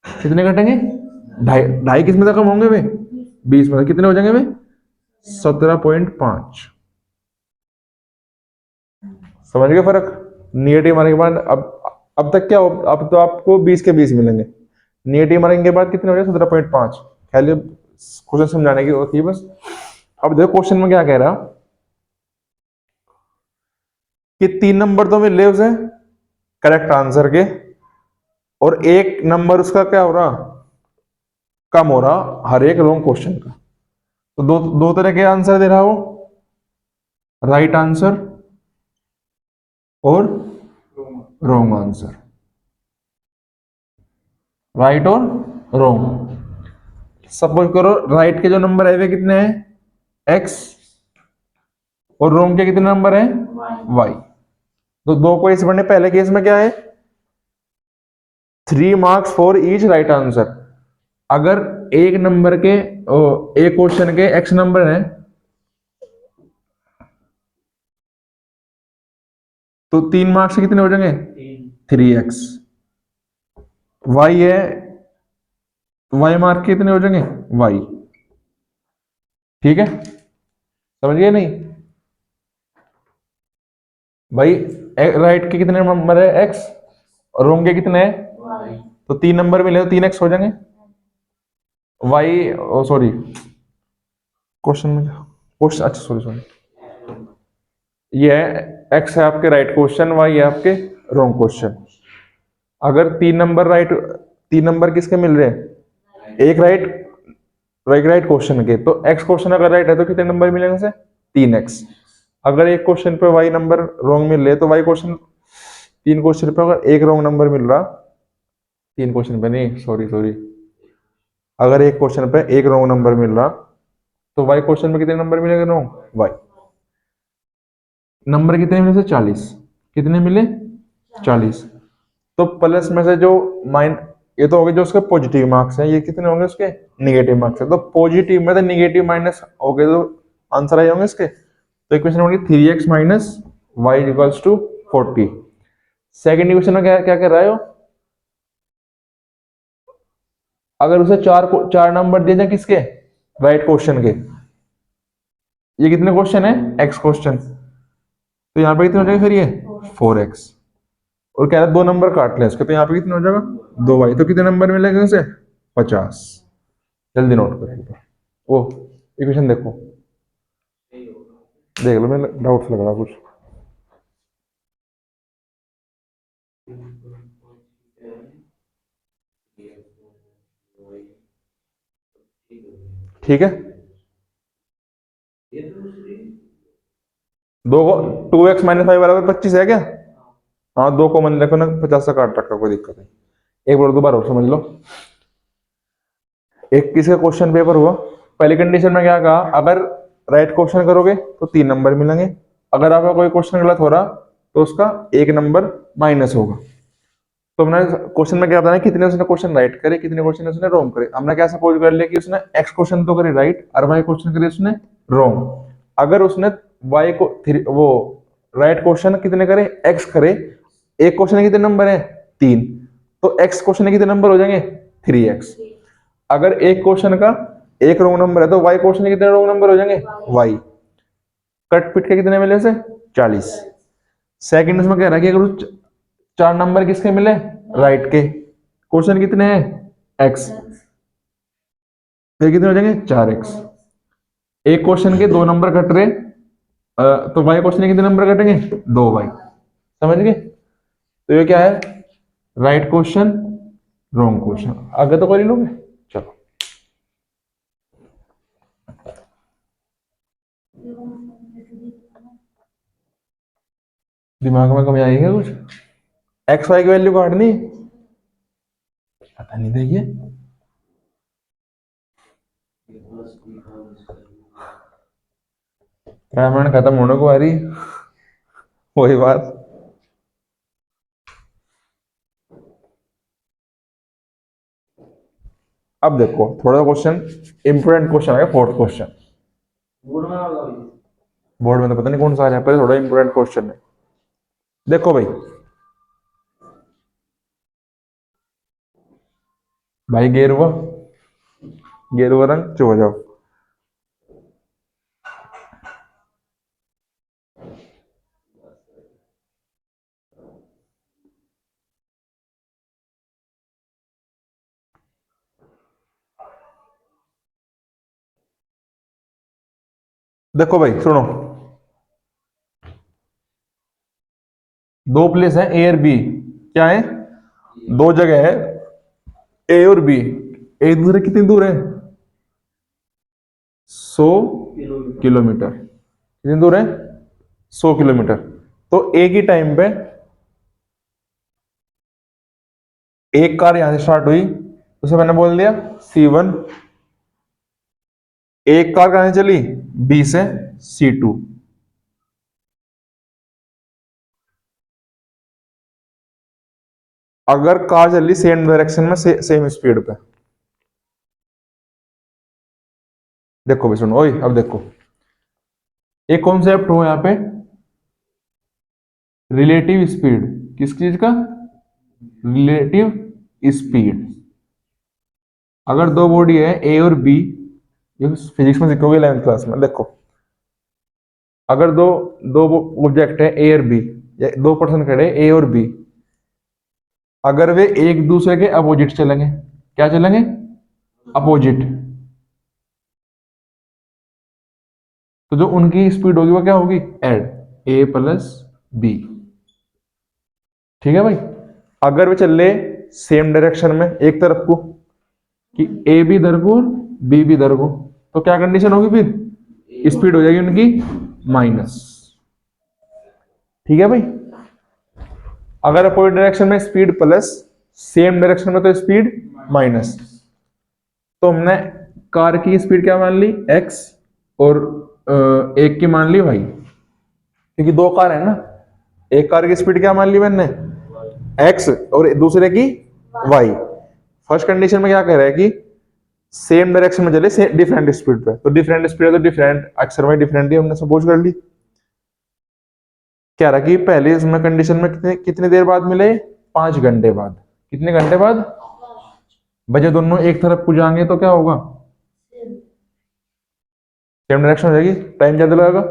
कितने कटेंगे, 2.5। 2.5 किस में से कम होंगे वे, 20 में से कितने हो जाएंगे वे, 17.5। समझ गए फर्क? निगेटिव मार्किंग के बाद अब तक क्या हो, अब तो आपको 20 के 20 मिलेंगे, निगेटिव मार्किंग के बाद कितने हो गए, 17.5। खाली क्वेश्चन समझाने की होती है बस। अब देखो क्वेश्चन में क्या कह रहा, कि 3 नंबर तो मिल रहे उसे करेक्ट आंसर के, और 1 नंबर उसका क्या हो रहा, कम हो रहा हर एक रॉन्ग क्वेश्चन का। तो दो दो तरह के आंसर दे रहा हो, राइट आंसर और रॉन्ग आंसर, राइट और रॉन्ग। सपोज करो राइट के जो नंबर है वे कितने हैं, एक्स, और रॉन्ग के कितने नंबर हैं, वाई। तो दो को इस बढ़ने, पहले केस में क्या है, 3 marks for each right answer. अगर एक नंबर के एक क्वेश्चन के एक्स नंबर हैं, तो 3 मार्क्स से कितने हो जाएंगे, 3x। वाई है, वाई मार्क कितने हो जाएंगे, वाई। ठीक है, समझ गए नहीं भाई? राइट के कितने नंबर है, एक्स, और रॉन्ग के कितने हैं, तो 3 नंबर मिले तो 3x हो जाएंगे। वाई, सॉरी, क्वेश्चन में क्वेश्चन, अच्छा सॉरी सॉरी, ये है एक्स है आपके राइट क्वेश्चन, वाई है आपके रॉन्ग क्वेश्चन। अगर 3 नंबर राइट, 3 नंबर किसके मिल रहे हैं, एक राइट, राइट राइट क्वेश्चन के, तो एक्स क्वेश्चन अगर राइट है तो कितने नंबर मिलेंगे उसे, 3x। अगर एक क्वेश्चन पे वाई नंबर रॉन्ग मिल रहे तो वाई क्वेश्चन, 3 क्वेश्चन पे अगर एक रॉन्ग नंबर मिल रहा, 3 क्वेश्चन पे नहीं, सॉरी सॉरी, अगर एक क्वेश्चन पे एक रॉन्ग नंबर मिल रहा, तो वाई क्वेश्चन में कितने नंबर मिलेंगे, रॉन्ग, वाई। नंबर कितने मिले थे, 40। कितने मिले, 40। तो प्लस में से जो माइन, ये तो हो गए जो उसके पॉजिटिव मार्क्स हैं, ये कितने होंगे उसके निगेटिव मार्क्स है। तो पॉजिटिव में से निगेटिव माइनस हो गए तो आंसर आए होंगे इसके। तो इक्वेशन होगी 3x minus Y equals to 40। Second equation में क्या क्या कर रहा है हो, अगर उसे चार नंबर दिए जाए किसके, राइट क्वेश्चन के, ये कितने क्वेश्चन है, एक्स क्वेश्चन, तो यहाँ पे कितने हो जाएगा फिर ये 4x। और कह रहा है 2 नंबर काट लें इसके, तो यहाँ पे कितने हो जाएगा, 2y। तो कितने नंबर मिलेंगे उसे, 50। जल्दी नोट करो, वो इक्वेशन देखो, देख लो, मेरे डाउट्स लग रहा कुछ। ठीक है, ये दूसरी दो को 2x माइनस फाइव बराबर 25 है क्या? हाँ, दो को मन रखो ना, 50 से काट रखा, कोई दिक्कत नहीं। एक बार दोबारा और समझ लो। 21 का क्वेश्चन पेपर हुआ, पहली कंडीशन में क्या कहा, अगर राइट क्वेश्चन करोगे तो 3 नंबर मिलेंगे, अगर आपका कोई क्वेश्चन गलत हो रहा तो उसका 1 नंबर माइनस होगा। तो हमने क्वेश्चन में क्या बताया, कितने उसने क्वेश्चन राइट करे, कितने क्वेश्चन उसने रॉन्ग करे। हमने क्या सपोज कर लिया कि उसने x क्वेश्चन तो करे राइट और y क्वेश्चन करे उसने रॉन्ग। अगर उसने y को वो राइट क्वेश्चन कितने करे, x करे, एक क्वेश्चन कितने नंबर है 3, तो x क्वेश्चन कितने नंबर हो जाएंगे 3x। अगर एक क्वेश्चन का एक रॉन्ग नंबर है तो y क्वेश्चन कितने रॉन्ग नंबर हो जाएंगे y। कट पिट के कितने मिले उसे 40। सेकंड उसमें कह रहा है कि अगर 4 नंबर किसके मिले राइट के, क्वेश्चन कितने हैं x, फिर कितने हो जाएंगे 4x। एक क्वेश्चन के 2 नंबर कट रहे तो y क्वेश्चन के कितने नंबर कटेंगे 2y। समझ गए? तो ये क्या है, राइट क्वेश्चन रॉन्ग क्वेश्चन। आगे तो कर ही लोगे, चलो। दिमाग में कमी आई है कुछ? एक्स वाई की वैल्यू काटनी, पता नहीं, देखिए रामायण खत्म होने को आ रही, वही बात। अब देखो थोड़ा क्वेश्चन इंपोर्टेंट क्वेश्चन है, फोर्थ क्वेश्चन। बोर्ड में वाला भी बोर्ड में तो पता नहीं कौन सा आ रहा है, पर थोड़ा इंपोर्टेंट क्वेश्चन है। देखो भाई, भाई गेरुआ, गेरुआ रंग चो जाओ। देखो भाई सुनो, दो प्लेस है ए और बी, क्या है, दो जगह है ए और बी, एक दूसरे कितनी दूर है 100 किलोमीटर। कितनी दूर है 100 किलोमीटर। तो एक ही टाइम पे एक कार यहां से स्टार्ट हुई, उसे मैंने बोल दिया C1। एक कार कहां से चली B से C2। अगर कार चली सेम डायरेक्शन में सेम स्पीड पे, देखो भी सुनो, ओए अब देखो एक कॉन्सेप्ट हो यहां पे, रिलेटिव स्पीड। किस चीज का, रिलेटिव स्पीड। अगर दो बॉडी है ए और बी, ये फिजिक्स में सीखोगे 11th क्लास में। देखो अगर दो दो ऑब्जेक्ट है ए और बी, या दो पर्सन खड़े ए और बी, अगर वे एक दूसरे के अपोजिट चलेंगे, क्या चलेंगे अपोजिट, तो जो उनकी स्पीड होगी वो क्या होगी एड ए प्लस बी। ठीक है भाई। अगर वे चल रहे सेम डायरेक्शन में एक तरफ को, कि ए भी इधर को और बी भी इधर को, तो क्या कंडीशन होगी, फिर स्पीड हो जाएगी उनकी माइनस। ठीक है भाई। अगर अपोजिट डायरेक्शन में स्पीड प्लस, सेम डायरेक्शन में तो स्पीड माइनस। तो हमने कार की स्पीड क्या मान ली x और एक की मान ली y, क्योंकि दो कार है ना। एक कार की स्पीड क्या मान ली मैंने x और दूसरे की y। फर्स्ट कंडीशन में क्या कह रहा है कि सेम डायरेक्शन में चले डिफरेंट स्पीड पे, तो डिफरेंट स्पीड है तो डिफरेंट अक्षर में डिफरेंट ही हमने सपोज कर ली। क्या रहा कि पहले इसमें कंडीशन में कितने देर बाद मिले 5 घंटे बाद। कितने घंटे बाद, बजे दोनों एक तरफ को जाएंगे तो क्या होगा सेम डायरेक्शन हो जाएगी, टाइम ज्यादा लगेगा।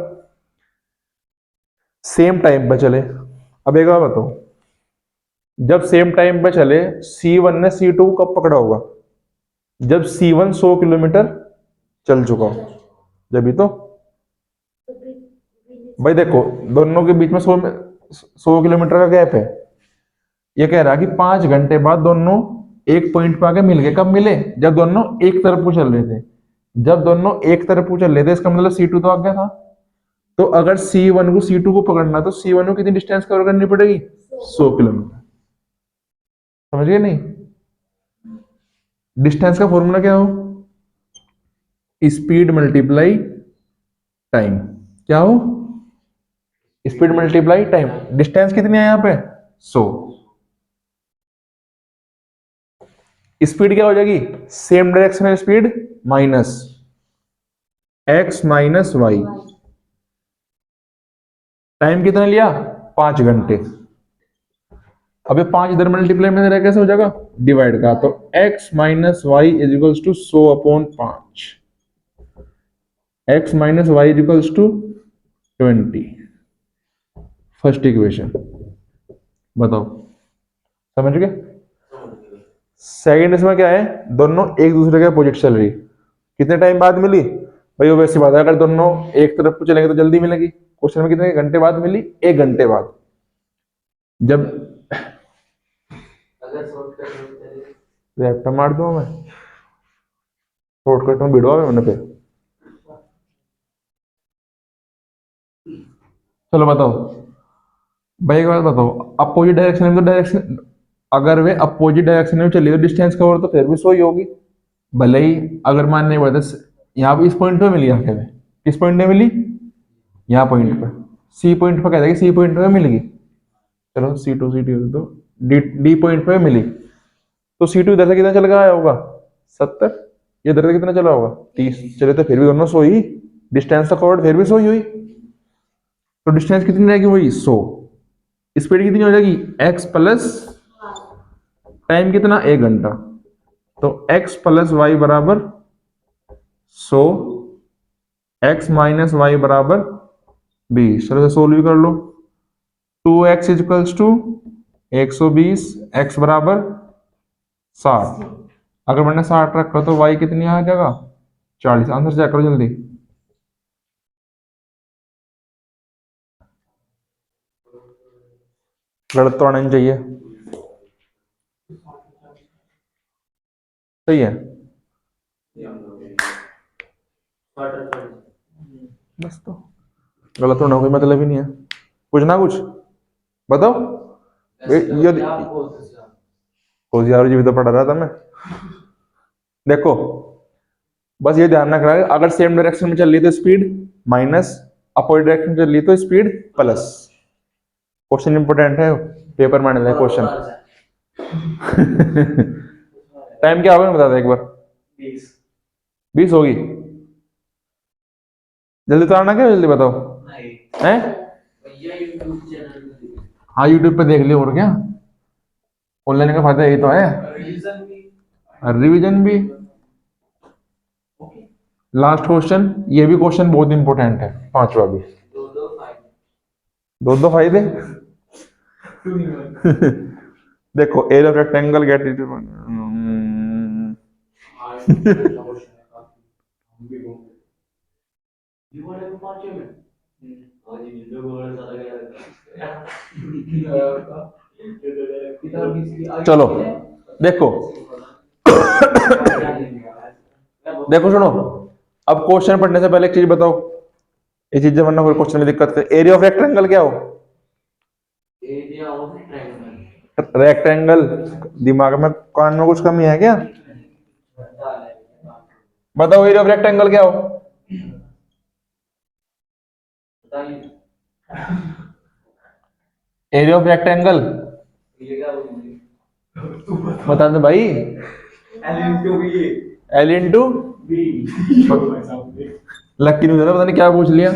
सेम टाइम पे चले, अब एक बात बताओ, जब सेम टाइम पे चले C1 ने C2 को कब पकड़ा होगा, जब C1 100 किलोमीटर चल चुका हो, जब ही तो। भाई देखो दोनों के बीच में 100 किलोमीटर का गैप है। ये कह रहा है कि 5 घंटे बाद दोनों एक पॉइंट पे आके मिल गए। कब मिले, जब दोनों एक तरफ को चल रहे थे। जब दोनों एक तरफ को चल रहे थे इसका मतलब C2 तो आ गया था। तो अगर C1 को C2 को पकड़ना तो C1 को कितनी डिस्टेंस कवर करनी पड़ेगी? 100 किलोमीटर। समझ गए नहीं? डिस्टेंस का फॉर्मूला क्या हो? Speed multiply time. क्या हो? Speed multiply time. डिस्टेंस कितनी है यहाँ पे? 100। स्पीड क्या हो जाएगी? Same directional speed minus x minus Y. Time कितना लिया? 5 घंटे। अब ये 5 इधर मल्टीप्लाई में रह कैसे हो जाएगा? डिवाइड का। तो x minus Y is equals to 100 upon 5। x minus Y is equals to 20। First equation बताओ, समझ गए? सेकंड इसमें क्या है? दोनों एक दूसरे के अपोजिट चल रही। कितने टाइम बाद मिली? भाई वो वैसी बात है, अगर दोनों एक तरफ को चलेंगे तो जल्दी मिलेगी। क्वेश्चन में कितने घंटे बाद मिली? 1 घंटे बाद। जब रैप्टर मार दूं मैं, शॉर्टकट में भिड़वा मैंने पे। चलो बताओ भाई, एक बात बताओ, अपोजिट डायरेक्शन में तो डायरेक्शन, अगर वे अपोजिट डायरेक्शन में चली तो डिस्टेंस कवर तो फिर भी 100 ही होगी। भले ही अगर मानने पड़े यहाँ पे इस पॉइंट पे मिली आखिर में, किस पॉइंट पे मिली? यहाँ पॉइंट पे, सी पॉइंट पे कह देगी, सी पॉइंट पे मिलेगी। चलो C2 तो डी पॉइंट पे मिली तो C2 इधर से कितना चल गया होगा? 70। ये इधर से कितना चला होगा? 30। चले तो फिर भी दोनों 100 ही, डिस्टेंस तो कवर्ड फिर भी 100 ही हुई। तो डिस्टेंस कितनी रहेगी? वही 100। स्पीड कितनी हो जाएगी? x प्लस टाइम कितना? 1 घंटा। तो x प्लस वाई बराबर 100, x माइनस वाई बराबर 20। चलो सोल्व भी कर लो। 2x इक्वल्स टू 120, x बराबर 60। अगर मैंने 60 रखा तो y कितनी आ जाएगा? 40। आंसर चेक करो जल्दी। गलत तो आना नहीं चाहिए। सही है बस, तो गलत होना कोई मतलब ही नहीं है। कुछ ना कुछ बताओ। ये होशियार जी भी तो पढ़ा रहा था मैं। देखो बस ये ध्यान रखना है, अगर सेम डायरेक्शन में चल रही तो स्पीड माइनस, अपोजिट डायरेक्शन में चल रही तो स्पीड प्लस। क्वेश्चन इंपोर्टेंट है, पेपर में आने क्वेश्चन। टाइम क्या होगा बता दे एक बार। 20 होगी। जल्दी तो आना, क्या जल्दी बताओ। हैं? हाँ यूट्यूब पे देख लियो, और क्या। ऑनलाइन का फायदा यही तो है। रिवीजन भी। लास्ट क्वेश्चन, ये भी क्वेश्चन बहुत इंपॉर्टेंट है, 5वां भी। दो फायदे। देखो area of rectangle get it. चलो देखो देखो सुनो, अब क्वेश्चन पढ़ने से पहले एक चीज बताओ, ये चीजें वरना कोई क्वेश्चन में दिक्कत है। एरिया ऑफ रेक्टेंगल क्या हो? रेक्टेंगल। दिमाग में कान में कुछ कमी है क्या? बताओ एरिया ऑफ रेक्टेंगल क्या हो? एरिया ऑफ रेक्टेंगल बता दो भाई। L इंटू लक्की ने पता नहीं क्या पूछ लिया।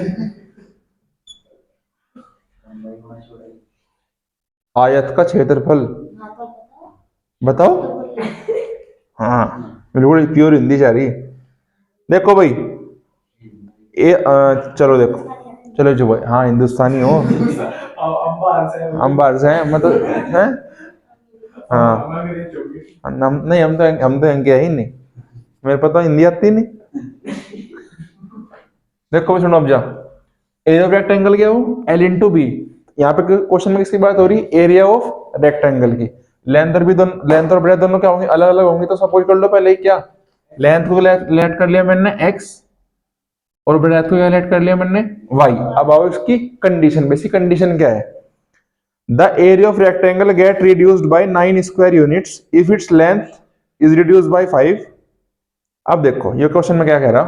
आयत का क्षेत्रफल बताओ। हाँ बिल्कुल प्योर हिंदी जा रही है। देखो भाई चलो देखो, चलो जो भाई, हाँ हिंदुस्तानी हो, हम बाहर से हैं मतलब हैं। हाँ नहीं, हम तो इनके ही नहीं, मेरे पता हिंदी आती नहीं। देखो सुनो अब जा, एरिया ऑफ रेक्टेंगल क्या हो? L into B. यहाँ पे क्वेश्चन में किसकी बात हो रही? एरिया ऑफ रेक्टेंगल की। लेंथ और ब्रेथ दोनों क्या होंगे? अलग अलग होंगी, तो सपोज कर लो पहले ही क्या लेंथ को लेट कर लिया मैंने x और ब्रेथ को क्या लेट कर लिया मैंने y। अब आओ इसकी कंडीशन। बेसिक कंडीशन क्या है? The area of rectangle gate reduced by 9 square units if its length is reduced by 5। अब देखो ये क्वेश्चन में क्या कह रहा,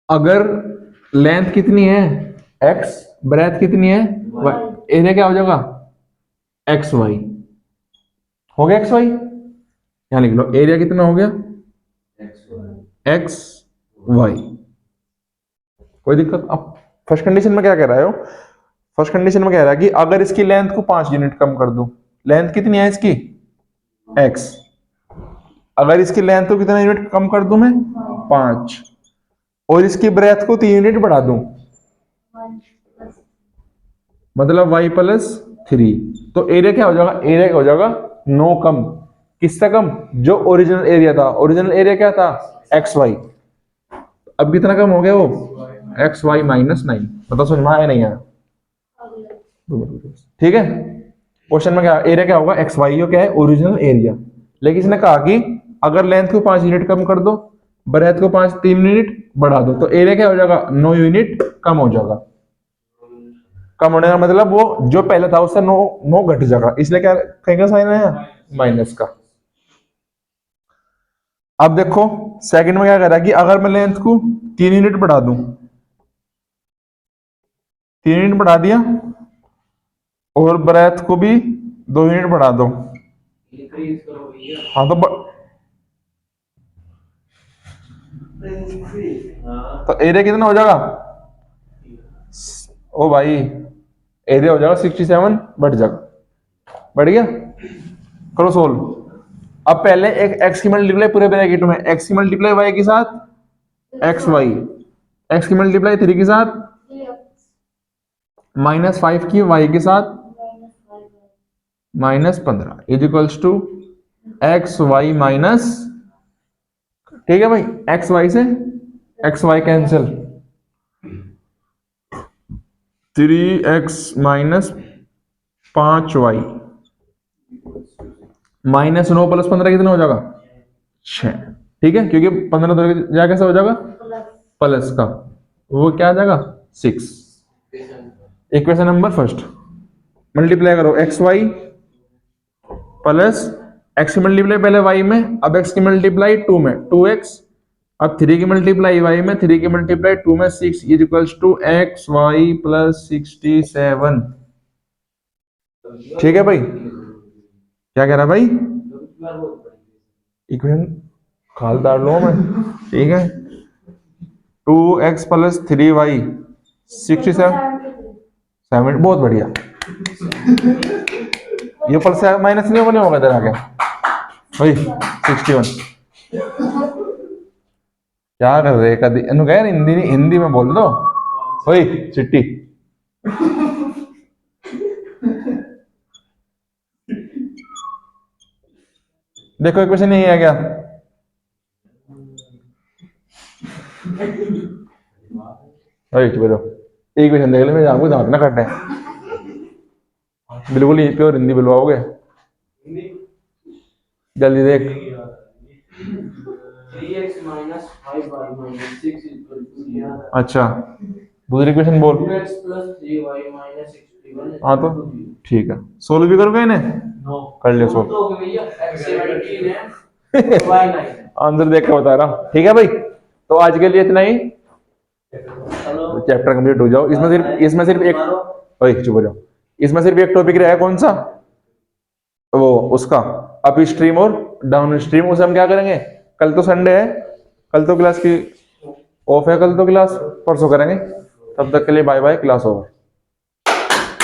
अगर लेंथ कितनी है x, ब्रेथ कितनी है y, एरिया क्या हो जाएगा एक्स वाई। हो गया एक्स वाई, यहां लिख लो एरिया कितना हो गया एक्स वाई। कोई दिक्कत? अब फर्स्ट कंडीशन में क्या कह रहा है? फर्स्ट कंडीशन में कह रहा है कि अगर इसकी लेंथ को 5 यूनिट कम कर दूं, लेंथ कितनी है इसकी x, अगर इसकी लेंथ को कितना यूनिट कम कर दूं मैं 5, और इसकी ब्रेथ को 3 यूनिट बढ़ा दूं, मतलब y प्लस 3, तो एरिया क्या हो जाएगा? एरिया क्या हो जाएगा 9 कम। किससे कम? जो ओरिजिनल एरिया था। ओरिजिनल एरिया क्या था एक्स वाई। अब कितना कम हो गया वो एक्स वाई माइनस 9। बताओ समझ में आया नहीं आया? ठीक है। क्वेश्चन में क्या एरिया क्या होगा एक्स वाई, क्या है ओरिजिनल एरिया। लेकिन इसने कहा कि अगर लेंथ को 5 यूनिट कम कर दो, ब्रेथ को 3 यूनिट बढ़ा दो, तो एरिया क्या हो जाएगा 9 यूनिट कम हो जाएगा। कम होने का मतलब वो जो पहले था उससे 9 घट जाएगा, इसलिए क्या कहेंगे साइन है माइनस का। अब देखो सेकंड में क्या कह रहा है कि अगर मैं लेंथ को 3 यूनिट बढ़ा दूं, 3 यूनिट बढ़ा दिया, और ब्रेथ को भी 2 यूनिट बढ़ा दो, हाँ तो एरिया कितना हो जाएगा? ओ भाई एरिया हो जाएगा 67, बढ़ जाएगा। बढ़ गया? करो सोल्व। अब पहले एक x की मल्टीप्लाई पूरे ब्रैकेट में, x की मल्टीप्लाई y के साथ एक्स वाई, x की मल्टीप्लाई 3 के साथ -5 की y के साथ -15 is equals to x y minus, ठीक है भाई, एक्स वाई से x y cancel, 3x minus 5y minus 9 plus 15 कितना हो जाएगा 6। ठीक है, क्योंकि 15 तो जाए कैसा हो जाएगा प्लस का, वो क्या आ जाएगा 6। इक्वेशन नंबर फर्स्ट मल्टीप्लाई करो एक्स वाई प्लस एक्स की मल्टीप्लाई पहले वाई में, अब एक्स की मल्टीप्लाई 2 में 2x, अब 3 की मल्टीप्लाई वाई में, 3 की मल्टीप्लाई 2 में 6 is equals to x y plus 67। ठीक है भाई, क्या कह रहा भाई इक्वेशन खाल डाल लो मैं। ठीक है 2x प्लस 3y 67, बहुत बढ़िया। ये प्लस माइनस नहीं होगा इधर आगे भाई 61। क्या कर रहे कभी कह हिंदी हिंदी में बोल दो भाई चिट्टी। देखो इक्वेशन यही है क्या, इक्वेशन देख ले मेरे आपको दांत ना काटे, बिल्कुल ही प्योर हिंदी बुलवाओगे, जल्दी देख। 3x minus 5y minus 6 equal to अच्छा दूसरी इक्वेशन बोल। 2x plus 3y minus 61। हाँ तो ठीक है, सोल्व भी करोगे इन्हें? नो कर लियो सोल्व। तो भैया x 17 है y 9 है। आंसर देख कर बता रहा हूँ। ठीक है भाई, तो आज के लिए इतना ही, चैप्टर कंप्लीट हो जाओ। इसमें सिर्फ एक, ओए चुप हो जाओ, इसमें सिर्फ एक टॉपिक रहा है, कौन सा? वो उसका अप स्ट्रीम और डाउन स्ट्रीम। उसे हम क्या करेंगे, कल तो संडे है, कल तो क्लास की ऑफ है, कल तो क्लास परसों करेंगे। तब तक के लिए बाय बाय, क्लास ओवर।